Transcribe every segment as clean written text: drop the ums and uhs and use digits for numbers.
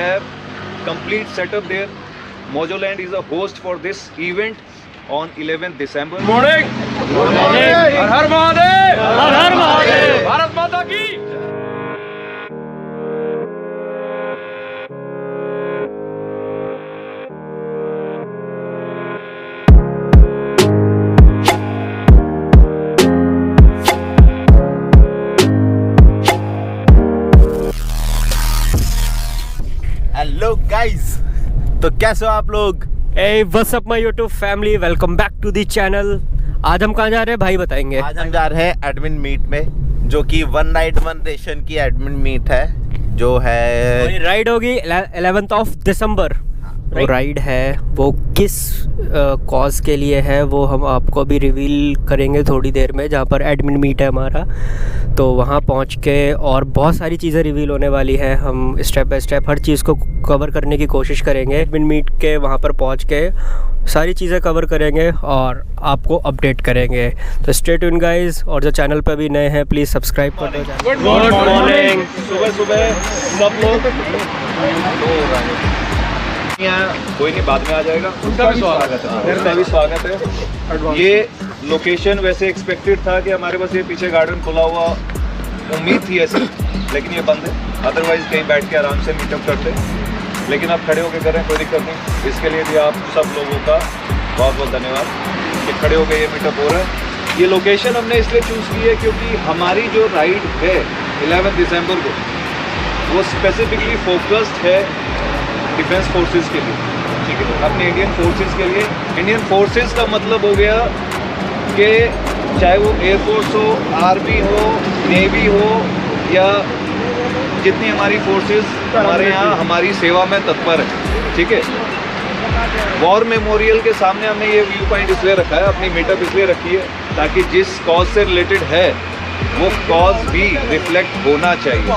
have complete setup there. Mojoland is a host for this event on 11th December. Good morning. Good morning. Har Har Mahadev. Har Har Mahadev. Bharat Mata ki. Hello guys, तो कैसे हो आप लोग? Hey, what's up my YouTube family? Welcome back to the channel. आज हम कहाँ जा रहे हैं भाई बताएंगे। आज हम जा रहे हैं एडमिन मीट में, जो कि वन नाइट वन रेशन की एडमिन मीट है, जो है राइड होगी 11th of December। वो राइड है, वो किस कॉज के लिए है वो हम आपको भी रिवील करेंगे थोड़ी देर में, जहाँ पर एडमिन मीट है हमारा। तो वहाँ पहुँच के और बहुत सारी चीज़ें रिवील होने वाली हैं। हम स्टेप बाय स्टेप हर चीज़ को कवर करने की कोशिश करेंगे। एडमिन मीट के वहाँ पर पहुँच के सारी चीज़ें कवर करेंगे और आपको अपडेट करेंगे। तो स्टे ट्यून गाइस, और जो चैनल पर भी नए हैं प्लीज़ सब्सक्राइब कर दो। Good morning. सुबह सुबह सब लोग यहाँ, कोई नहीं बाद में आ जाएगा, उनका भी स्वागत है। उनका भी स्वागत है। ये लोकेशन वैसे एक्सपेक्टेड था कि हमारे पास ये पीछे गार्डन खुला हुआ, उम्मीद थी ऐसी, लेकिन ये बंद है। अदरवाइज कहीं बैठ के आराम से मीटअप करते, लेकिन आप खड़े होकर करें, कोई दिक्कत नहीं। इसके लिए भी आप सब लोगों का बहुत बहुत धन्यवाद कि खड़े होकर ये मीटअप हो रहा है। ये लोकेशन हमने इसलिए चूज़ की है क्योंकि हमारी जो राइड है 11 दिसंबर को, वो स्पेसिफिकली फोकस्ड है डिफेंस फोर्सेस के लिए, ठीक है, अपने इंडियन फोर्सेस के लिए। इंडियन फोर्सेस का मतलब हो गया कि चाहे वो एयरफोर्स हो, आर्मी हो, नेवी हो, या जितनी हमारी फोर्सेस हमारे यहाँ हमारी सेवा में तत्पर है, ठीक है। वॉर मेमोरियल के सामने हमने ये व्यू पॉइंट इसलिए रखा है, अपनी मीटअप इसलिए रखी है ताकि जिस कॉज से रिलेटेड है वो कॉज भी रिफ्लेक्ट होना चाहिए,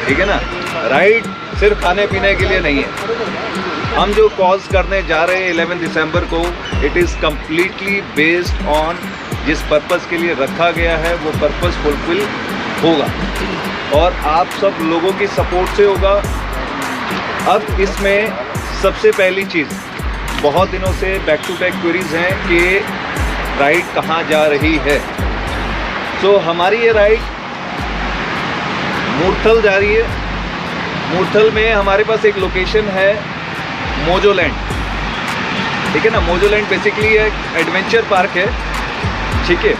ठीक है ना। राइड सिर्फ खाने पीने के लिए नहीं है। हम जो कॉज करने जा रहे हैं 11 दिसंबर को, it is completely based on जिस पर्पस के लिए रखा गया है वो पर्पस फुलफिल होगा, और आप सब लोगों की सपोर्ट से होगा। अब इसमें सबसे पहली चीज़, बहुत दिनों से बैक टू बैक क्वेरीज हैं कि राइड कहाँ जा रही है। तो हमारी ये राइड मूर्थल जा रही है। मूर्थल में हमारे पास एक लोकेशन है मोजोलैंड, ठीक है ना। मोजोलैंड बेसिकली एक एडवेंचर पार्क है, ठीक है।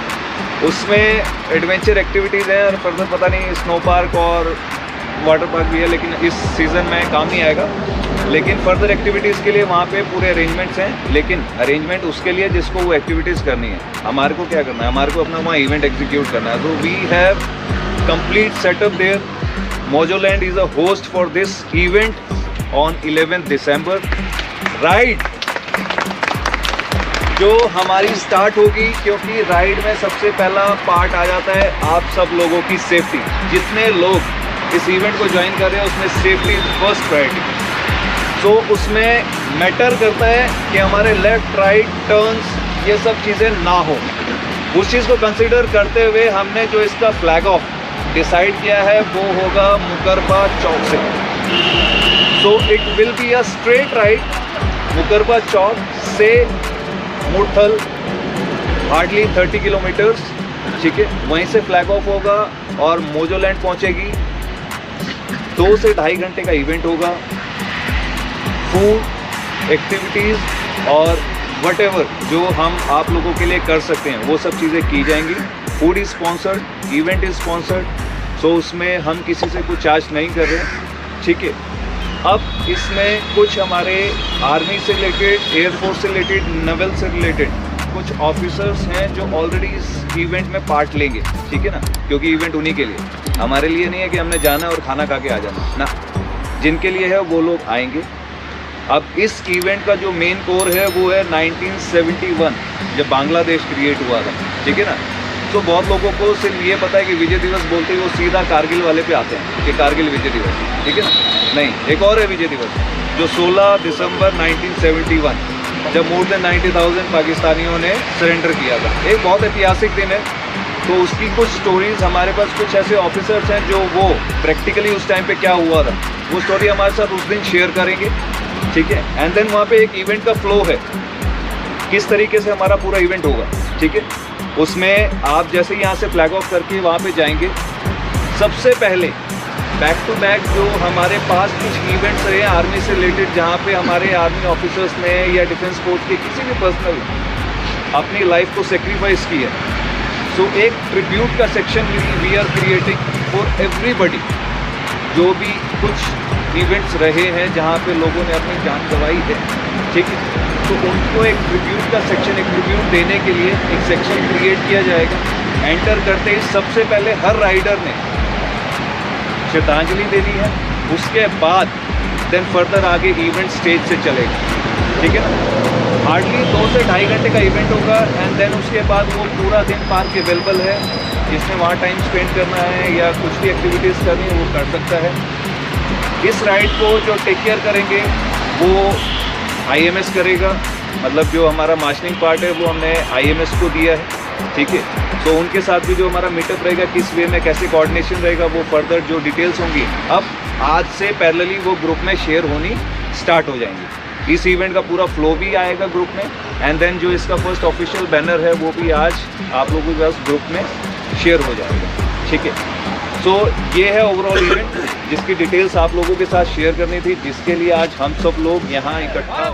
उसमें एडवेंचर एक्टिविटीज़ हैं, और फर्दर पता नहीं स्नो पार्क और वाटर पार्क भी है, लेकिन इस सीज़न में काम नहीं आएगा। लेकिन फर्दर एक्टिविटीज़ के लिए वहाँ पे पूरे अरेंजमेंट्स हैं, लेकिन अरेंजमेंट उसके लिए जिसको वो एक्टिविटीज़ करनी है। हमारे को क्या करना है, हमारे को अपना वहाँ इवेंट एग्जीक्यूट करना है। तो we have complete setup there. Mojoland is a host for this event on 11th December. Ride जो हमारी स्टार्ट होगी, क्योंकि राइड में सबसे पहला पार्ट आ जाता है आप सब लोगों की सेफ्टी। जितने लोग इस इवेंट को ज्वाइन कर रहे हैं उसमें सेफ्टी फर्स्ट प्रायोरिटी। तो उसमें मैटर करता है कि हमारे लेफ्ट राइट टर्न्स ये सब चीज़ें ना हो। उस चीज़ को कंसिडर करते हुए हमने जो इसका फ्लैग ऑफ डिसाइड किया है वो होगा मुकरबा चौक से। So it will be a straight ride Mukarba Chowk से मूर्थल, हार्डली 30 किलोमीटर्स, ठीक है। वहीं से फ्लैग ऑफ होगा और मोजोलैंड पहुंचेगी। 2 से 2.5 घंटे का इवेंट होगा। फूड एक्टिविटीज़ और वटेवर जो हम आप लोगों के लिए कर सकते हैं वो सब चीज़ें की जाएंगी। Food is sponsored, event is sponsored, so उसमें हम किसी से कुछ चार्ज नहीं कर रहे, ठीक है। अब इसमें कुछ हमारे आर्मी से रिलेटेड, एयरफोर्स से रिलेटेड, नेवल से रिलेटेड कुछ ऑफिसर्स हैं जो ऑलरेडी इस इवेंट में पार्ट लेंगे, ठीक है ना। क्योंकि इवेंट उन्हीं के लिए, हमारे लिए नहीं है कि हमने जाना और खाना खा के आ जाना ना। जिनके लिए है वो लोग आएंगे। अब इस इवेंट का जो मेन कोर है वो है 1971 जब बांग्लादेश क्रिएट हुआ था, ठीक है ना। तो बहुत लोगों को सिर्फ ये पता है कि विजय दिवस बोलते ही वो सीधा कारगिल वाले पे आते हैं कि कारगिल विजय दिवस, ठीक है ना। नहीं, एक और है विजय दिवस जो 16 दिसंबर 1971 जब मोर देन 90,000 पाकिस्तानियों ने सरेंडर किया था। एक बहुत ऐतिहासिक दिन है। तो उसकी कुछ स्टोरीज़ हमारे पास, कुछ ऐसे ऑफिसर्स हैं जो वो प्रैक्टिकली उस टाइम पे क्या हुआ था वो स्टोरी हमारे साथ उस दिन शेयर करेंगे, ठीक है। एंड देन वहाँ पे एक इवेंट का फ्लो है, किस तरीके से हमारा पूरा इवेंट होगा, ठीक है। उसमें आप जैसे यहाँ से फ्लैग ऑफ करके वहाँ पे जाएंगे, सबसे पहले बैक टू बैक जो हमारे पास कुछ इवेंट्स रहे हैं आर्मी से रिलेटेड, जहाँ पे हमारे आर्मी ऑफिसर्स ने या डिफेंस फोर्स के किसी भी पर्सनल अपनी लाइफ को सेक्रीफाइस किया। सो एक ट्रिब्यूट का section we are creating for everybody. जो भी कुछ इवेंट्स रहे हैं जहाँ पे लोगों ने अपनी जान गंवाई है, ठीक है, तो उनको एक ट्रिब्यूट का सेक्शन, एक ट्रिब्यूट देने के लिए एक सेक्शन क्रिएट किया जाएगा। एंटर करते ही सबसे पहले हर राइडर ने श्रद्धांजलि देनी है, उसके बाद देन फर्दर आगे इवेंट स्टेज से चलेगा, ठीक है ना। हार्डली 2 से 2.5 घंटे का इवेंट होगा एंड देन उसके बाद वो पूरा दिन पार्क अवेलेबल है, जिसमें वहाँ टाइम स्पेंड करना है या कुछ भी एक्टिविटीज़ करनी है वो कर सकता है। इस राइड को जो टेक केयर करेंगे वो IMS करेगा, मतलब जो हमारा मार्शलिंग पार्ट है वो हमने IMS को दिया है, ठीक है। तो उनके साथ भी जो हमारा मीटअप रहेगा, किस वे में कैसे कोऑर्डिनेशन रहेगा, वो फर्दर जो डिटेल्स होंगी अब आज से पैरेलली वो ग्रुप में शेयर होनी स्टार्ट हो जाएंगी। इस इवेंट का पूरा फ्लो भी आएगा ग्रुप में एंड देन जो इसका फर्स्ट ऑफिशियल बैनर है वो भी आज आप लोगों के पास ग्रुप में शेयर हो जाएगा, ठीक है। सो ये है ओवरऑल इवेंट जिसकी डिटेल्स आप लोगों के साथ शेयर करनी थी, जिसके लिए आज हम सब लोग यहाँ इकट्ठा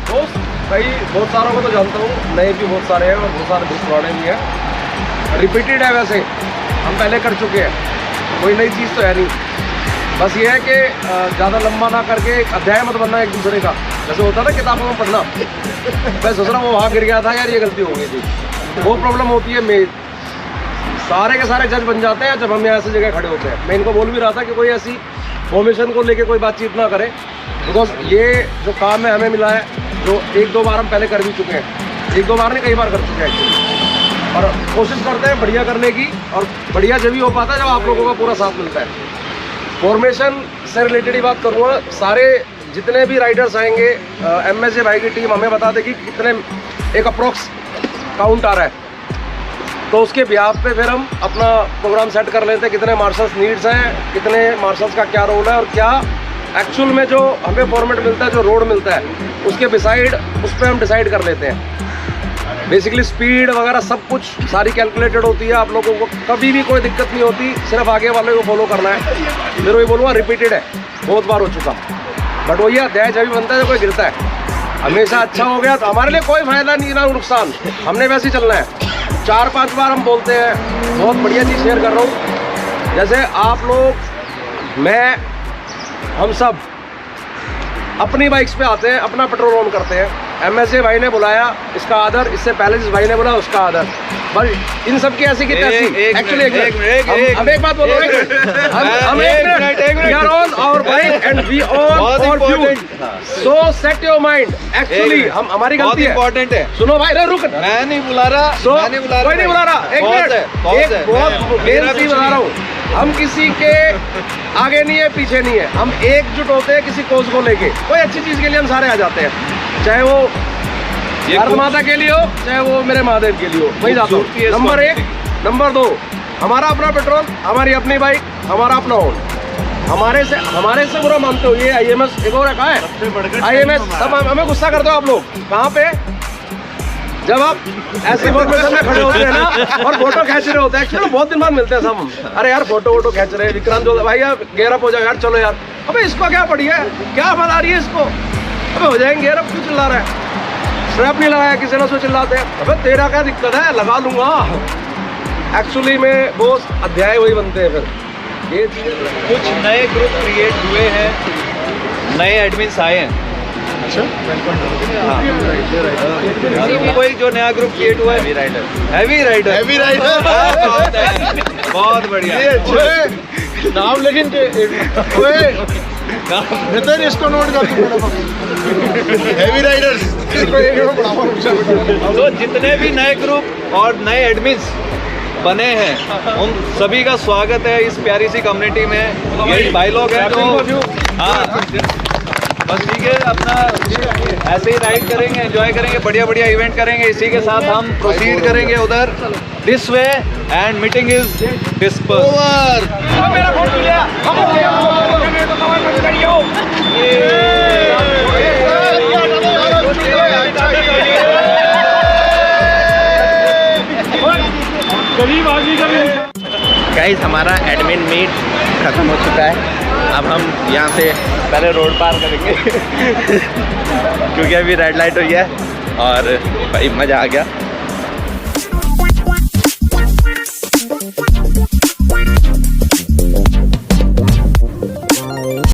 दोस्त भाई बहुत सारों को तो जानता हूँ, नए भी बहुत सारे हैं और बहुत सारे दोस्त पुराने भी हैं। रिपीटेड है, वैसे हम पहले कर चुके हैं, कोई नई चीज़ तो है नहीं। बस ये है कि ज़्यादा लंबा ना करके एक अध्याय मत बनना एक दूसरे का, जैसे होता ना किताबों में पढ़ना। मैं सोच रहा हूँ वो वहाँ गिर गया था यार, ये गलती हो गई थी, वो प्रॉब्लम होती है। मैं सारे के सारे जज बन जाते हैं जब हम यहाँ ऐसी जगह खड़े होते हैं। मैं इनको बोल भी रहा था कि कोई ऐसी फॉर्मेशन को लेके कोई बातचीत ना करे, बिकॉज ये जो काम है हमें मिला है, जो 1-2 बार हम पहले कर भी चुके हैं, 1-2 बार नहीं कई बार कर चुके हैं एक्चुअली, और कोशिश करते हैं बढ़िया करने की। और बढ़िया जब भी हो पाता है जब आप लोगों का पूरा साथ मिलता है। फॉर्मेशन से रिलेटेड ही बात करूँगा, सारे जितने भी राइडर्स आएंगे, MSJ भाई की टीम हमें बता देगी कितने एक अप्रोक्स काउंट आ रहा है, तो उसके बिहाफ पे फिर हम अपना प्रोग्राम सेट कर लेते हैं, कितने मार्शल्स नीड्स हैं, कितने मार्शल्स का क्या रोल है और क्या एक्चुअल में जो हमें फॉर्मेट मिलता है, जो रोड मिलता है, उसके बिसाइड उस पर हम डिसाइड कर लेते हैं। बेसिकली स्पीड वगैरह सब कुछ सारी कैलकुलेटेड होती है, आप लोगों को कभी भी कोई दिक्कत नहीं होती, सिर्फ आगे वाले को फॉलो करना है। मेरे को ये बोलूँगा रिपीटेड है, बहुत बार हो चुका, बट वही अध्याय जब भी बनता है जब कोई गिरता है। हमेशा अच्छा हो गया तो हमारे लिए कोई फायदा नहीं ना नुकसान, हमने वैसे ही चलना है। 4-5 बार हम बोलते हैं, बहुत बढ़िया चीज़ शेयर कर रहा हूँ। जैसे आप लोग, मैं, हम सब अपनी बाइक्स पे आते हैं, अपना पेट्रोल ऑन करते हैं। MSJ भाई ने बुलाया, इसका आदर, इससे पहले जिस भाई ने बुलाया उसका आदर, बस इन सब की ऐसी की तैसी। एक्चुअली हम एक बात बोलो, हम we are on our bike and we on for fuel, so set your mind. Actually हम हमारी गलती है, इंपॉर्टेंट है। सुनो भाई, रे रुक, मैं नहीं बुला रहा, कोई नहीं बुला रहा, एक मिनट, एक बहुत मेन चीज बता रहा हूँ, हम किसी के आगे नहीं है, पीछे नहीं है, हम एकजुट होते हैं किसी कोज को लेके। कोई अच्छी चीज़ के लिए हम सारे आ जाते हैं, चाहे वो भारत माता के लिए हो, चाहे वो मेरे महादेव के लिए हो, वही जाता हूँ। नंबर 1, नंबर 2, हमारा अपना पेट्रोल, हमारी अपनी बाइक, हमारा अपना ऑन। हमारे से बुरा मानते हो ये IMS एक और रखा है, IMS सब हमें गुस्सा करते हो आप लोग। कहाँ पे? जब आप ऐसी फॉर्मेशन में खड़े होते हैं ना और फोटो खींच रहे होते हैं, एक्चुअली बहुत दिन बाद मिलते हैं सब। अरे यार फोटो खींच रहे हैं, विक्रांत जो भाई यार गेयर अप हो जाओ यार, चलो यार, अबे इसको क्या पड़ी है, क्या आवाज आ रही है इसको, अबे हो जाएंगे गेयर अप, क्यों चिल्ला रहा है, स्ट्रैप नहीं लगाया किसी ने, उसमें चिल्लाते हैं, अबे तेरा क्या दिक्कत है, लगा लूंगा। एक्चुअली में वो अध्याय वही बनते हैं फिर। ये कुछ नए ग्रुप क्रिएट हुए हैं, नए एडमिन्स आए हैं। अच्छा, कोई जो नया ग्रुप क्रिएट हुआ है, हैवी राइडर बहुत बढ़िया नाम, लेकिन इसको नोट कर, हैवी राइडर्स। तो जितने भी नए ग्रुप और नए एडमिन्स बने हैं उन सभी का स्वागत है इस प्यारी सी कम्युनिटी में। ये भाई लोग हैं जो, हाँ बस ठीक है, अपना ऐसे ही राइड करेंगे, एंजॉय करेंगे, बढ़िया इवेंट करेंगे। इसी के साथ हम प्रोसीड करेंगे उधर this way and meeting is disperse. Guys हमारा एडमिन मीट ख़त्म हो चुका है। अब हम यहाँ से पहले रोड पार करेंगे क्योंकि अभी रेड लाइट हुई है और भाई मज़ा आ गया।